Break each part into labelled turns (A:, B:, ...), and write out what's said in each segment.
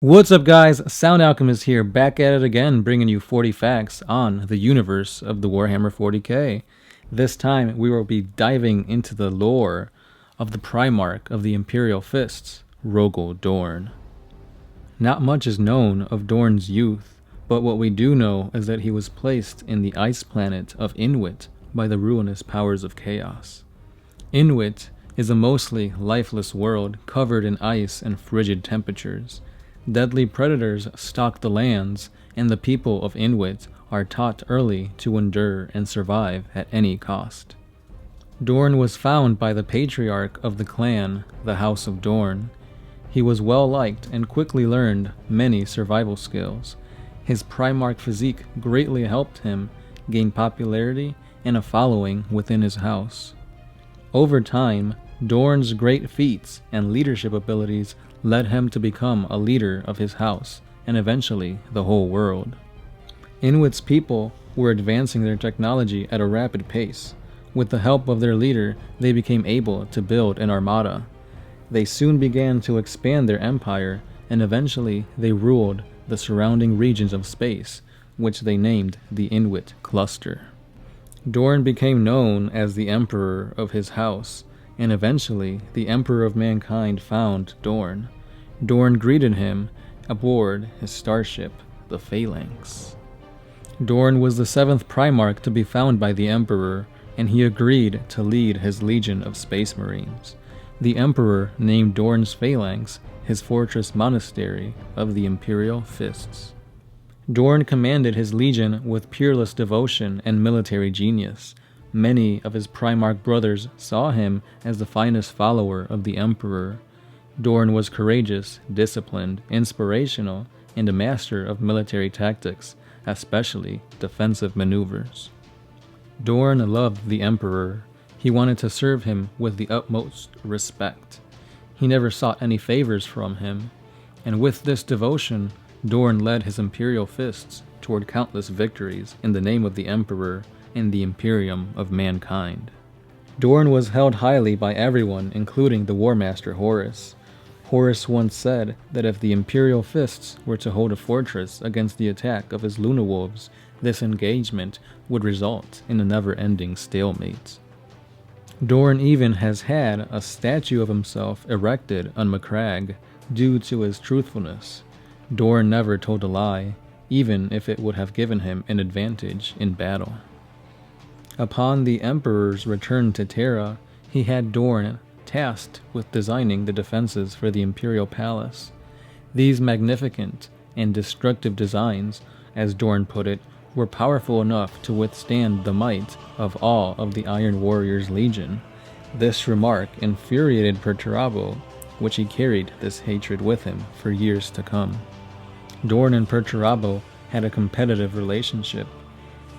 A: What's up, guys? Sound Alchemist here, back at it again, bringing you 40 facts on the universe of the Warhammer 40K. This time, we will be diving into the lore of the Primarch of the Imperial Fists, Rogal Dorn. Not much is known of Dorn's youth, but what we do know is that he was placed in the ice planet of Inwit by the ruinous powers of chaos. Inwit is a mostly lifeless world covered in ice and frigid temperatures. Deadly predators stalk the lands, and the people of Inwit are taught early to endure and survive at any cost. Dorn was found by the patriarch of the clan, the House of Dorn. He was well liked and quickly learned many survival skills. His Primarch physique greatly helped him gain popularity and a following within his house. Over time, Dorn's great feats and leadership abilities led him to become a leader of his house and eventually the whole world. Inwit's people were advancing their technology at a rapid pace. With the help of their leader, they became able to build an armada. They soon began to expand their empire, and eventually they ruled the surrounding regions of space, which they named the Inwit Cluster. Dorn became known as the Emperor of his house, and eventually the Emperor of Mankind found Dorn. Dorn greeted him aboard his starship, the Phalanx. Dorn was the 7th Primarch to be found by the Emperor, and he agreed to lead his legion of Space Marines. The Emperor named Dorn's Phalanx his fortress monastery of the Imperial Fists. Dorn commanded his legion with peerless devotion and military genius. Many of his Primarch brothers saw him as the finest follower of the Emperor. Dorn was courageous, disciplined, inspirational, and a master of military tactics, especially defensive maneuvers. Dorn loved the Emperor. He wanted to serve him with the utmost respect. He never sought any favors from him, and with this devotion, Dorn led his Imperial Fists toward countless victories in the name of the Emperor and the Imperium of Mankind. Dorn was held highly by everyone, including the War Master Horus. Horus once said that if the Imperial Fists were to hold a fortress against the attack of his Lunawolves, this engagement would result in a never-ending stalemate. Dorn even has had a statue of himself erected on Macragge due to his truthfulness. Dorn never told a lie, even if it would have given him an advantage in battle. Upon the Emperor's return to Terra, he had Dorn tasked with designing the defenses for the Imperial Palace. These magnificent and destructive designs, as Dorn put it, were powerful enough to withstand the might of all of the Iron Warrior's legion. This remark infuriated Perturabo, which he carried this hatred with him for years to come. Dorn and Perturabo had a competitive relationship.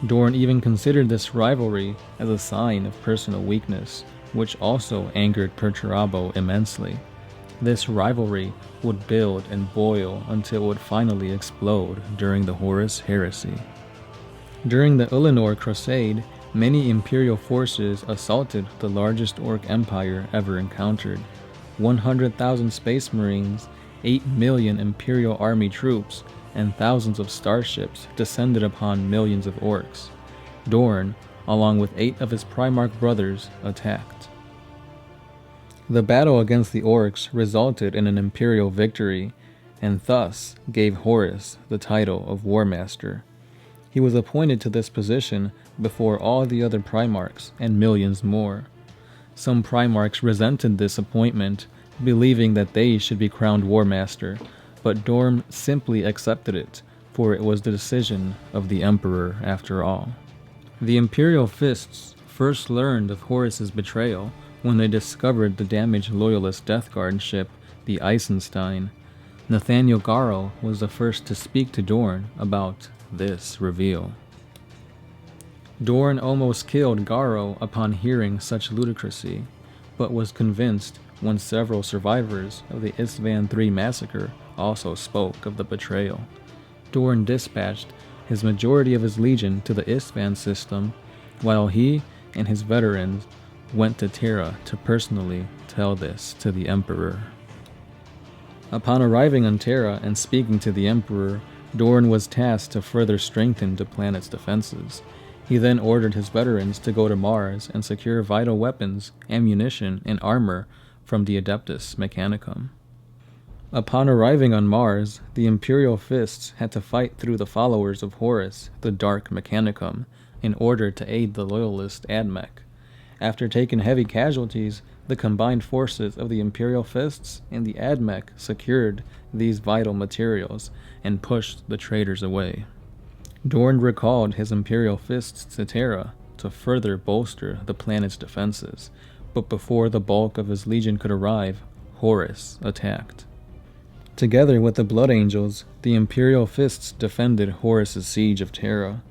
A: Dorn even considered this rivalry as a sign of personal weakness, which also angered Perturabo immensely. This rivalry would build and boil until it would finally explode during the Horus heresy. During the Ulanor Crusade, many Imperial forces assaulted the largest Orc empire ever encountered. 100,000 Space Marines, 8 million Imperial Army troops, and thousands of starships descended upon millions of Orcs. Dorn, along with 8 of his Primarch brothers, attacked. The battle against the Orcs resulted in an Imperial victory, and thus gave Horus the title of War Master. He was appointed to this position before all the other Primarchs and millions more. Some Primarchs resented this appointment, believing that they should be crowned War Master, but Dorn simply accepted it, for it was the decision of the Emperor after all. The Imperial Fists first learned of Horus's betrayal when they discovered the damaged Loyalist Death Guard ship, the Eisenstein. Nathaniel Garl was the first to speak to Dorn about this reveal. Dorn almost killed Garl upon hearing such ludicrousy, but was convinced when several survivors of the Istvan III massacre also spoke of the betrayal. Dorn dispatched his majority of his legion to the Istvan system, while he and his veterans went to Terra to personally tell this to the Emperor. Upon arriving on Terra and speaking to the Emperor, Dorn was tasked to further strengthen the planet's defenses. He then ordered his veterans to go to Mars and secure vital weapons, ammunition, and armor from the Adeptus Mechanicum. Upon arriving on Mars, the Imperial Fists had to fight through the followers of Horus, the Dark Mechanicum, in order to aid the loyalist Admech. After taking heavy casualties, the combined forces of the Imperial Fists and the Admech secured these vital materials and pushed the traitors away. Dorn recalled his Imperial Fists to Terra to further bolster the planet's defenses, but before the bulk of his legion could arrive, Horus attacked. Together with the Blood Angels, the Imperial Fists defended Horus's siege of Terra.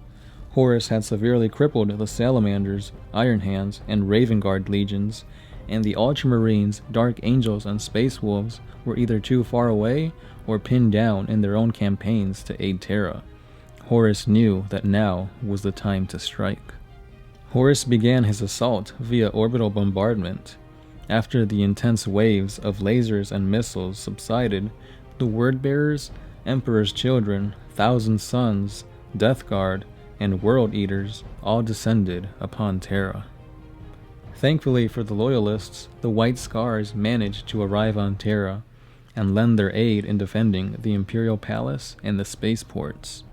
A: Horus had severely crippled the Salamanders, Iron Hands, and Raven Guard legions, and the Ultramarines, Dark Angels, and Space Wolves were either too far away or pinned down in their own campaigns to aid Terra. Horus knew that now was the time to strike. Horus began his assault via orbital bombardment. After the intense waves of lasers and missiles subsided, the Word-Bearers, Emperor's Children, Thousand Sons, Death Guard, and World Eaters all descended upon Terra. Thankfully for the Loyalists, the White Scars managed to arrive on Terra and lend their aid in defending the Imperial Palace and the spaceports.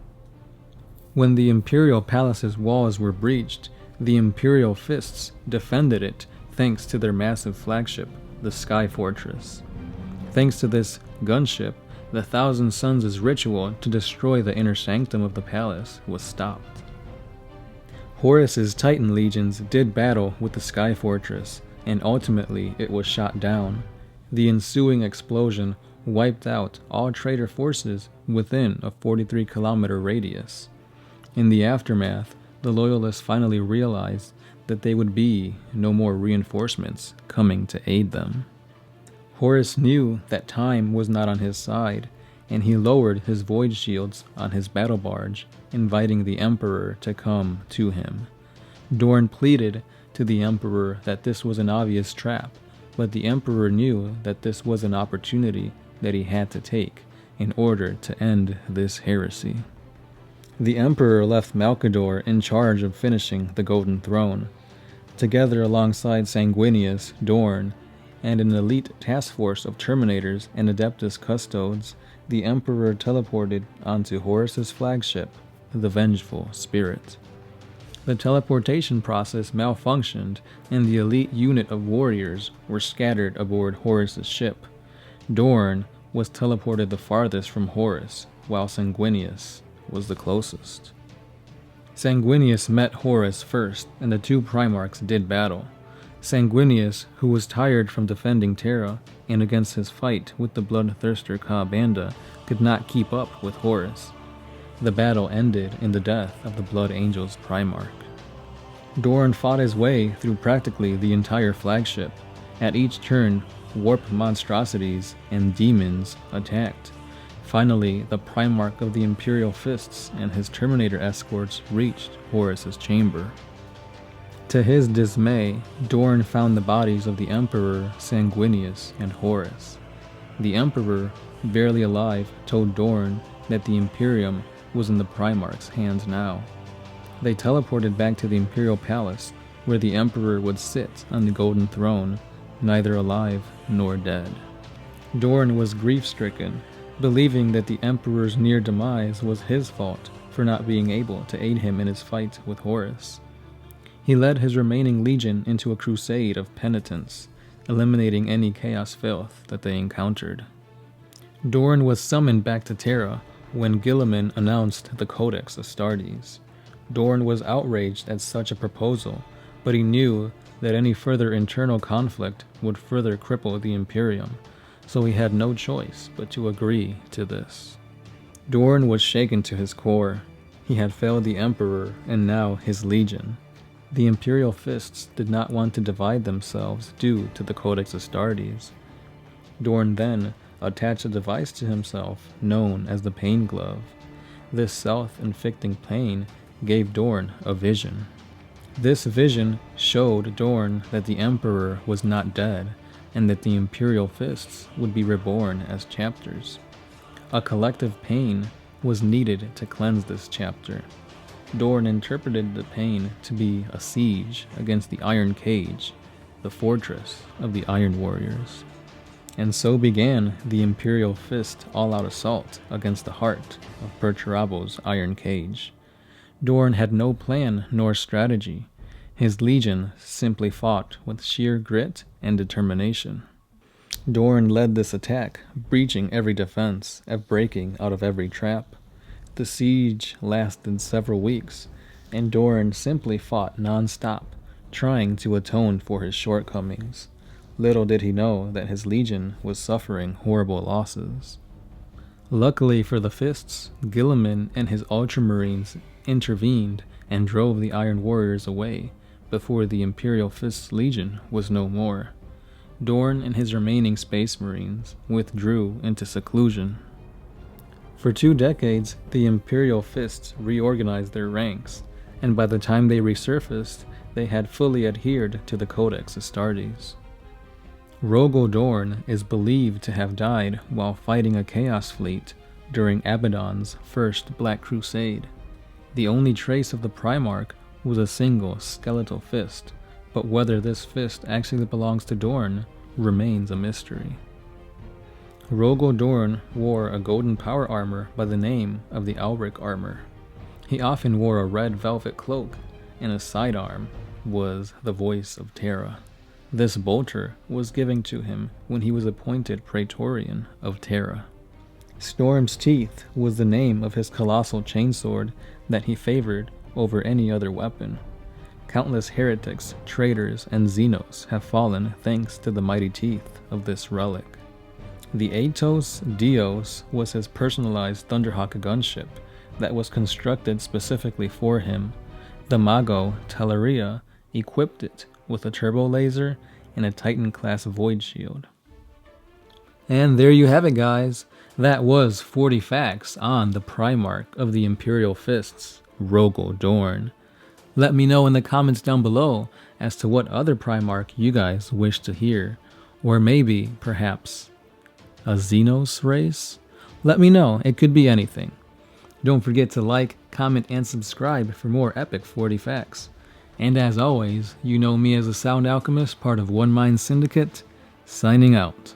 A: When the Imperial Palace's walls were breached, the Imperial Fists defended it thanks to their massive flagship, the Sky Fortress. Thanks to this gunship, the Thousand Sons' ritual to destroy the inner sanctum of the palace was stopped. Horus's Titan legions did battle with the Sky Fortress, and ultimately it was shot down. The ensuing explosion wiped out all traitor forces within a 43-kilometer radius. In the aftermath, the Loyalists finally realized that there would be no more reinforcements coming to aid them. Horus knew that time was not on his side, and he lowered his void shields on his battle barge, inviting the Emperor to come to him. Dorn pleaded to the Emperor that this was an obvious trap, but the Emperor knew that this was an opportunity that he had to take in order to end this heresy. The Emperor left Malkador in charge of finishing the Golden Throne. Together alongside Sanguinius, Dorn, and an elite task force of Terminators and Adeptus Custodes, the Emperor teleported onto Horus's flagship, the Vengeful Spirit. The teleportation process malfunctioned, and the elite unit of warriors were scattered aboard Horus's ship. Dorn was teleported the farthest from Horus, while Sanguinius was the closest. Sanguinius met Horus first, and the two Primarchs did battle. Sanguinius, who was tired from defending Terra and against his fight with the bloodthirster Ka'Banda, could not keep up with Horus. The battle ended in the death of the Blood Angels Primarch. Dorn fought his way through practically the entire flagship. At each turn, warp monstrosities and demons attacked. Finally, the Primarch of the Imperial Fists and his Terminator escorts reached Horus's chamber. To his dismay, Dorn found the bodies of the Emperor, Sanguinius, and Horus. The Emperor, barely alive, told Dorn that the Imperium was in the Primarch's hands now. They teleported back to the Imperial Palace, where the Emperor would sit on the Golden Throne, neither alive nor dead. Dorn was grief-stricken, believing that the Emperor's near demise was his fault for not being able to aid him in his fight with Horus. He led his remaining legion into a crusade of penitence, eliminating any chaos filth that they encountered. Dorn was summoned back to Terra when Guilliman announced the Codex Astartes. Dorn was outraged at such a proposal, but he knew that any further internal conflict would further cripple the Imperium, so he had no choice but to agree to this. Dorn was shaken to his core. He had failed the Emperor and now his legion. The Imperial Fists did not want to divide themselves due to the Codex Astartes. Dorn then attached a device to himself known as the Pain Glove. This self-inflicting pain gave Dorn a vision. This vision showed Dorn that the Emperor was not dead, and that the Imperial Fists would be reborn as chapters. A collective pain was needed to cleanse this chapter. Dorn interpreted the pain to be a siege against the Iron Cage, the fortress of the Iron Warriors. And so began the Imperial Fist all-out assault against the heart of Perturabo's Iron Cage. Dorn had no plan nor strategy. His legion simply fought with sheer grit and determination. Dorn led this attack, breaching every defense and breaking out of every trap. The siege lasted several weeks, and Dorn simply fought non-stop, trying to atone for his shortcomings. Little did he know that his legion was suffering horrible losses. Luckily for the Fists, Guilliman and his Ultramarines intervened and drove the Iron Warriors away before the Imperial Fist's legion was no more. Dorn and his remaining Space Marines withdrew into seclusion. For 2 decades, the Imperial Fists reorganized their ranks, and by the time they resurfaced, they had fully adhered to the Codex Astartes. Rogal Dorn is believed to have died while fighting a Chaos fleet during Abaddon's first Black Crusade. The only trace of the Primarch was a single skeletal fist, but whether this fist actually belongs to Dorn remains a mystery. Rogal Dorn wore a golden power armor by the name of the Alric armor. He often wore a red velvet cloak, and his sidearm was the voice of Terra. This bolter was given to him when he was appointed Praetorian of Terra. Storm's Teeth was the name of his colossal chainsword that he favored over any other weapon. Countless heretics, traitors, and Xenos have fallen thanks to the mighty teeth of this relic. The Atos Dios was his personalized Thunderhawk gunship that was constructed specifically for him. The Mago Teleria equipped it with a turbo laser and a Titan-class void shield. And there you have it, guys. That was 40 facts on the Primarch of the Imperial Fists, Rogal Dorn. Let me know in the comments down below as to what other Primarch you guys wish to hear, or maybe, perhaps, a Xenos race? Let me know, it could be anything. Don't forget to like, comment, and subscribe for more epic 40 facts. And as always, you know me as a Sound Alchemist, part of One Mind Syndicate, signing out.